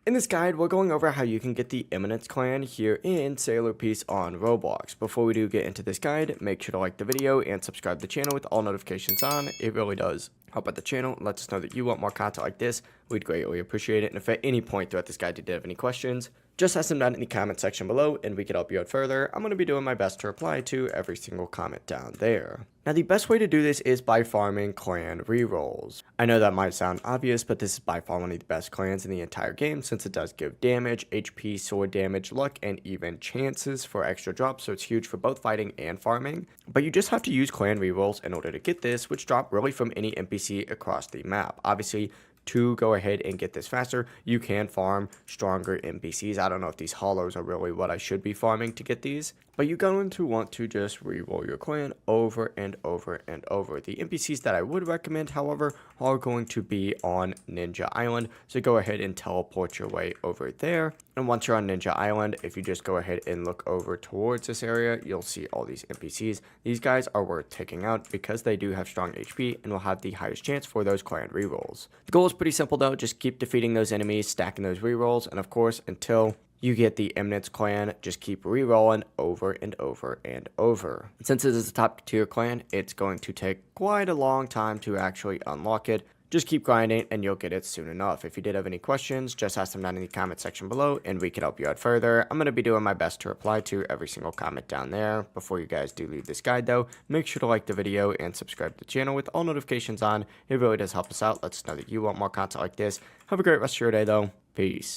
In this guide, we're going over how you can get the Eminence clan here in Sailor Peace on Roblox. Before we do get into this guide, make sure to like the video and subscribe to the channel with all notifications on. It really does help out the channel and lets us know that you want more content like this. We'd greatly appreciate it. And if at any point throughout this guide you did have any questions, just ask them down in the comment section below and we can help you out further. I'm going to be doing my best to reply to every single comment down there. Now, the best way to do this is by farming clan rerolls. I know that might sound obvious, but this is by far one of the best clans in the entire game since it does give damage, HP, sword damage, luck, and even chances for extra drops, so it's huge for both fighting and farming. But you just have to use clan rerolls in order to get this, which drop really from any NPC across the map. Obviously, to go ahead and get this faster, you can farm stronger NPCs. I don't know if these hollows are really what I should be farming to get these, but you're going to want to just reroll your clan over and over and over. The NPCs that I would recommend, however, are going to be on Ninja Island, so go ahead and teleport your way over there. And once you're on Ninja Island, if you just go ahead and look over towards this area, you'll see all these NPCs. These guys are worth taking out because they do have strong HP and will have the highest chance for those clan rerolls. The goal is pretty simple though, just keep defeating those enemies, stacking those rerolls, and of course, until you get the Eminence clan, just keep rerolling over and over and over. And since this is a top tier clan, it's going to take quite a long time to actually unlock it. Just keep grinding and you'll get it soon enough. If you did have any questions, just ask them down in the comment section below and we can help you out further. I'm going to be doing my best to reply to every single comment down there. Before you guys do leave this guide though, make sure to like the video and subscribe to the channel with all notifications on. It really does help us out. Let us know that you want more content like this. Have a great rest of your day though. Peace.